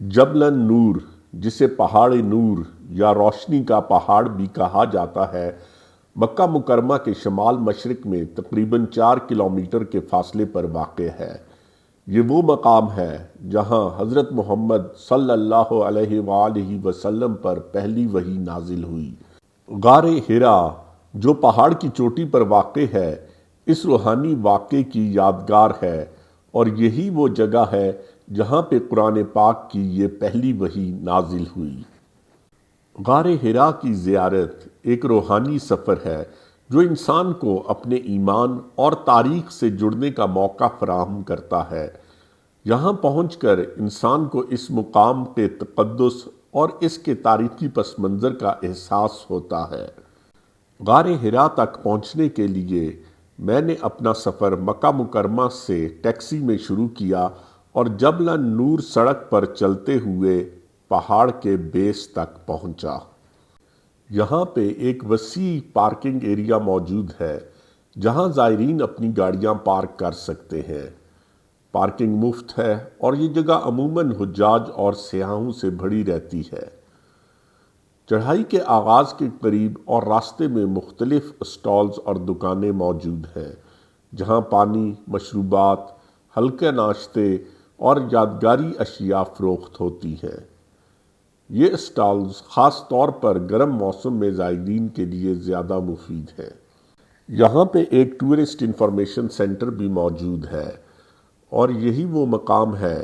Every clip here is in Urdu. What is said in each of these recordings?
جبل نور، جسے پہاڑ نور یا روشنی کا پہاڑ بھی کہا جاتا ہے، مکہ مکرمہ کے شمال مشرق میں تقریباً 4 کلومیٹر کے فاصلے پر واقع ہے۔ یہ وہ مقام ہے جہاں حضرت محمد صلی اللہ علیہ وآلہ وسلم پر پہلی وحی نازل ہوئی۔ غار حرا جو پہاڑ کی چوٹی پر واقع ہے، اس روحانی واقعے کی یادگار ہے اور یہی وہ جگہ ہے جہاں پہ قرآن پاک کی یہ پہلی وحی نازل ہوئی۔ غار حرا کی زیارت ایک روحانی سفر ہے جو انسان کو اپنے ایمان اور تاریخ سے جڑنے کا موقع فراہم کرتا ہے۔ یہاں پہنچ کر انسان کو اس مقام کے تقدس اور اس کے تاریخی پس منظر کا احساس ہوتا ہے۔ غار حرا تک پہنچنے کے لیے میں نے اپنا سفر مکہ مکرمہ سے ٹیکسی میں شروع کیا اور جبل نور سڑک پر چلتے ہوئے پہاڑ کے بیس تک پہنچا۔ یہاں پہ ایک وسیع پارکنگ ایریا موجود ہے جہاں زائرین اپنی گاڑیاں پارک کر سکتے ہیں۔ پارکنگ مفت ہے اور یہ جگہ عموماً حجاج اور سیاحوں سے بھری رہتی ہے۔ چڑھائی کے آغاز کے قریب اور راستے میں مختلف اسٹالز اور دکانیں موجود ہیں جہاں پانی، مشروبات، ہلکے ناشتے اور یادگاری اشیاء فروخت ہوتی ہیں۔ یہ اسٹالز خاص طور پر گرم موسم میں زائرین کے لیے زیادہ مفید ہیں۔ یہاں پہ ایک ٹورسٹ انفارمیشن سینٹر بھی موجود ہے اور یہی وہ مقام ہے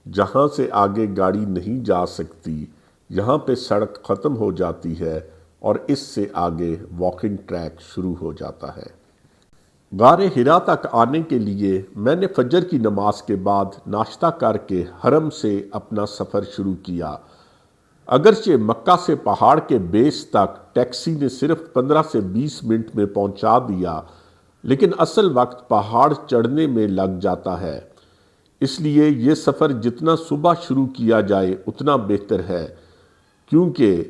جہاں سے آگے گاڑی نہیں جا سکتی۔ یہاں پہ سڑک ختم ہو جاتی ہے اور اس سے آگے واکنگ ٹریک شروع ہو جاتا ہے۔ غار حرا تک آنے کے لیے میں نے فجر کی نماز کے بعد ناشتہ کر کے حرم سے اپنا سفر شروع کیا۔ اگرچہ مکہ سے پہاڑ کے بیس تک ٹیکسی نے صرف 15 سے 20 منٹ میں پہنچا دیا، لیکن اصل وقت پہاڑ چڑھنے میں لگ جاتا ہے۔ اس لیے یہ سفر جتنا صبح شروع کیا جائے اتنا بہتر ہے، کیونکہ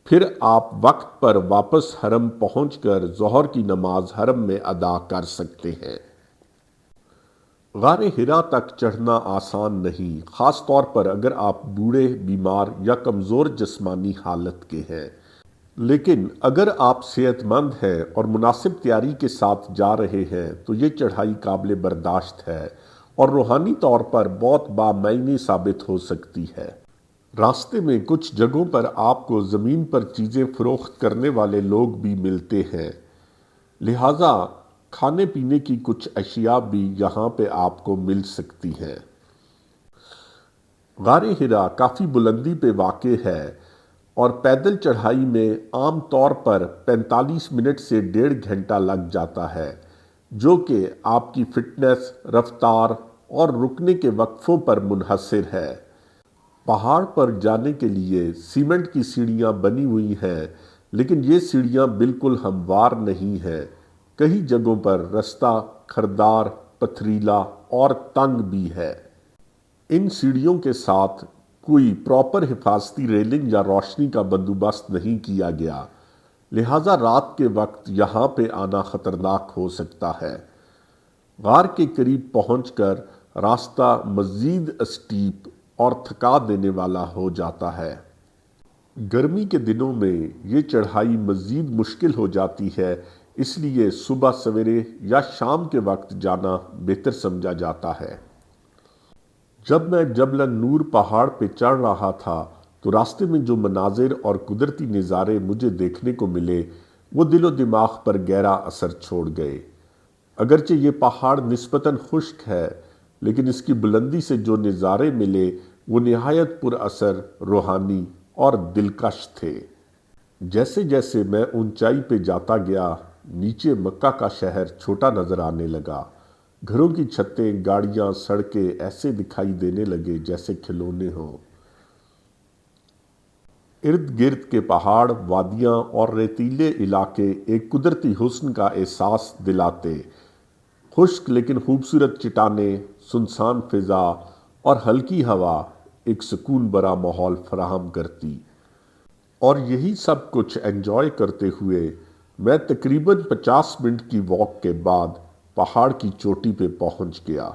پھر آپ وقت پر واپس حرم پہنچ کر ظہر کی نماز حرم میں ادا کر سکتے ہیں۔ غار حرا تک چڑھنا آسان نہیں، خاص طور پر اگر آپ بوڑھے، بیمار یا کمزور جسمانی حالت کے ہیں۔ لیکن اگر آپ صحت مند ہیں اور مناسب تیاری کے ساتھ جا رہے ہیں تو یہ چڑھائی قابل برداشت ہے اور روحانی طور پر بہت بامعنی ثابت ہو سکتی ہے۔ راستے میں کچھ جگہوں پر آپ کو زمین پر چیزیں فروخت کرنے والے لوگ بھی ملتے ہیں، لہٰذا کھانے پینے کی کچھ اشیاء بھی یہاں پہ آپ کو مل سکتی ہیں۔ غار حرا کافی بلندی پہ واقع ہے اور پیدل چڑھائی میں عام طور پر 45 منٹ سے 1.5 گھنٹہ لگ جاتا ہے، جو کہ آپ کی فٹنس، رفتار اور رکنے کے وقفوں پر منحصر ہے۔ پہاڑ پر جانے کے لیے سیمنٹ کی سیڑھیاں بنی ہوئی ہیں، لیکن یہ سیڑھیاں بالکل ہموار نہیں ہیں۔ کئی جگہوں پر رستہ کھردار، پتھریلا اور تنگ بھی ہے۔ ان سیڑھیوں کے ساتھ کوئی پراپر حفاظتی ریلنگ یا روشنی کا بندوبست نہیں کیا گیا، لہٰذا رات کے وقت یہاں پہ آنا خطرناک ہو سکتا ہے۔ غار کے قریب پہنچ کر راستہ مزید اسٹیپ اور تھکا دینے والا ہو جاتا ہے۔ گرمی کے دنوں میں یہ چڑھائی مزید مشکل ہو جاتی ہے، اس لیے صبح سویرے یا شام کے وقت جانا بہتر سمجھا جاتا ہے۔ جب میں جبل نور پہاڑ پہ چڑھ رہا تھا تو راستے میں جو مناظر اور قدرتی نظارے مجھے دیکھنے کو ملے وہ دل و دماغ پر گہرا اثر چھوڑ گئے۔ اگرچہ یہ پہاڑ نسبتاً خشک ہے، لیکن اس کی بلندی سے جو نظارے ملے وہ نہایت پر اثر، روحانی اور دلکش تھے۔ جیسے جیسے میں اونچائی پہ جاتا گیا، نیچے مکہ کا شہر چھوٹا نظر آنے لگا۔ گھروں کی چھتیں، گاڑیاں، سڑکیں ایسے دکھائی دینے لگے جیسے کھلونے ہوں۔ ارد گرد کے پہاڑ، وادیاں اور ریتیلے علاقے ایک قدرتی حسن کا احساس دلاتے۔ خشک لیکن خوبصورت چٹانیں، سنسان فضا اور ہلکی ہوا ایک سکون بھرا ماحول فراہم کرتی۔ اور یہی سب کچھ انجوائے کرتے ہوئے میں تقریباً 50 منٹ کی واک کے بعد پہاڑ کی چوٹی پہ پہنچ گیا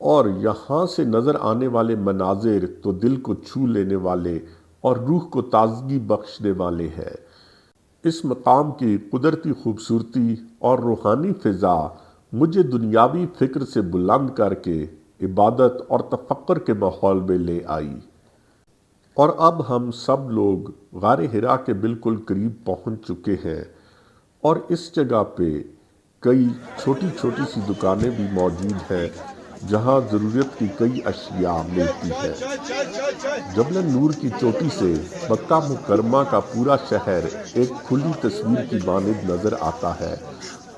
اور یہاں سے نظر آنے والے مناظر تو دل کو چھو لینے والے اور روح کو تازگی بخشنے والے ہیں۔ اس مقام کی قدرتی خوبصورتی اور روحانی فضا مجھے دنیاوی فکر سے بلند کر کے عبادت اور تفکر کے ماحول میں لے آئی۔ اور اب ہم سب لوگ غار حرا کے بالکل قریب پہنچ چکے ہیں، اور اس جگہ پہ کئی چھوٹی چھوٹی سی دکانیں بھی موجود ہیں جہاں ضرورت کی کئی اشیاء ملتی ہے۔ جبل نور کی چوٹی سے مکہ مکرمہ کا پورا شہر ایک کھلی تصویر کی مانند نظر آتا ہے،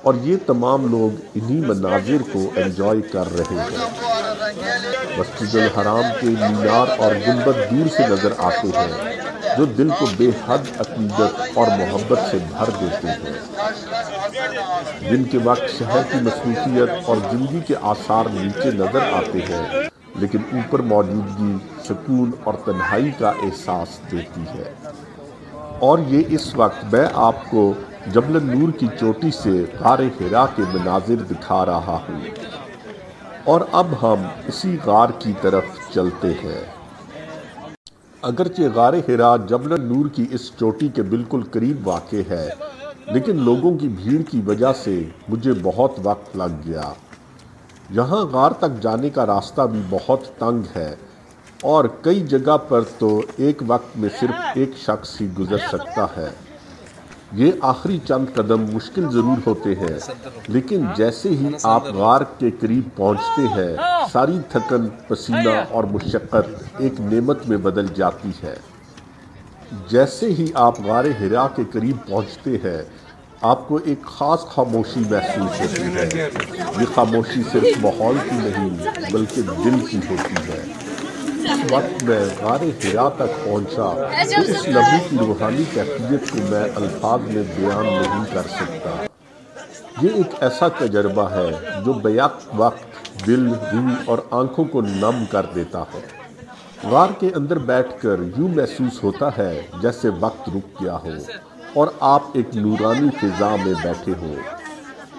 اور یہ تمام لوگ انہی مناظر کو انجوائے کر رہے ہیں۔ مسجد الحرام کے مینار اور گنبد دور سے نظر آتے ہیں جو دل کو بے حد عقیدت اور محبت سے بھر دیتے ہیں۔ دن کے وقت شہر کی مصروفیت اور زندگی کے آثار نیچے نظر آتے ہیں، لیکن اوپر موجودگی سکون اور تنہائی کا احساس دیتی ہے۔ اور یہ اس وقت میں آپ کو جبل نور کی چوٹی سے غار حرا کے مناظر دکھا رہا ہوں، اور اب ہم اسی غار کی طرف چلتے ہیں۔ اگرچہ غار حرا جبل نور کی اس چوٹی کے بالکل قریب واقع ہے، لیکن لوگوں کی بھیڑ کی وجہ سے مجھے بہت وقت لگ گیا۔ یہاں غار تک جانے کا راستہ بھی بہت تنگ ہے، اور کئی جگہ پر تو ایک وقت میں صرف ایک شخص ہی گزر سکتا ہے۔ یہ آخری چند قدم مشکل ضرور ہوتے ہیں، لیکن جیسے ہی آپ غار کے قریب پہنچتے ہیں، ساری تھکن، پسینہ اور مشقت ایک نعمت میں بدل جاتی ہے۔ جیسے ہی آپ غار حرا کے قریب پہنچتے ہیں، آپ کو ایک خاص خاموشی محسوس ہوتی ہے۔ یہ خاموشی صرف ماحول کی نہیں بلکہ دل کی ہوتی ہے۔ اس وقت میں غار حرا تک پہنچا تو اس لمحے کی روحانی کیفیت کو میں الفاظ میں بیان نہیں کر سکتا۔ یہ ایک ایسا تجربہ ہے جو بیک وقت دل، روح اور آنکھوں کو نم کر دیتا ہے۔ غار کے اندر بیٹھ کر یوں محسوس ہوتا ہے جیسے وقت رک گیا ہو اور آپ ایک نورانی فضا میں بیٹھے ہو۔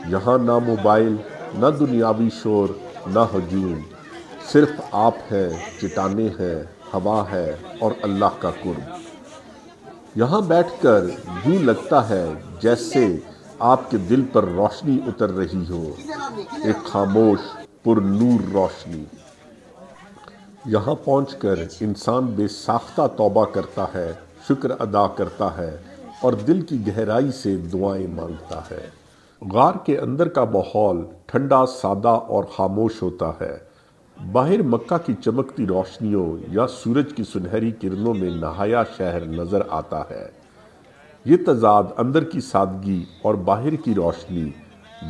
یہاں نہ موبائل، نہ دنیاوی شور، نہ ہجوم، صرف آپ ہیں، چٹانیں ہیں، ہوا ہے اور اللہ کا قرب۔ یہاں بیٹھ کر یوں لگتا ہے جیسے آپ کے دل پر روشنی اتر رہی ہو، ایک خاموش پر نور روشنی۔ یہاں پہنچ کر انسان بے ساختہ توبہ کرتا ہے، شکر ادا کرتا ہے اور دل کی گہرائی سے دعائیں مانگتا ہے۔ غار کے اندر کا ماحول ٹھنڈا، سادہ اور خاموش ہوتا ہے۔ باہر مکہ کی چمکتی روشنیوں یا سورج کی سنہری کرنوں میں نہایا شہر نظر آتا ہے۔ یہ تضاد اندر کی سادگی اور باہر کی روشنی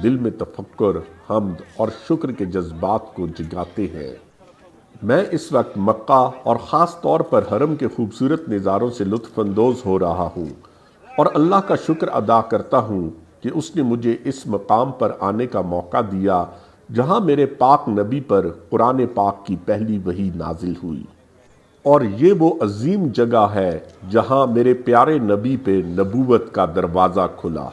دل میں تفکر، حمد اور شکر کے جذبات کو جگاتے ہیں۔ میں اس وقت مکہ اور خاص طور پر حرم کے خوبصورت نظاروں سے لطف اندوز ہو رہا ہوں، اور اللہ کا شکر ادا کرتا ہوں کہ اس نے مجھے اس مقام پر آنے کا موقع دیا جہاں میرے پاک نبی پر قرآن پاک کی پہلی وحی نازل ہوئی، اور یہ وہ عظیم جگہ ہے جہاں میرے پیارے نبی پہ نبوت کا دروازہ کھلا۔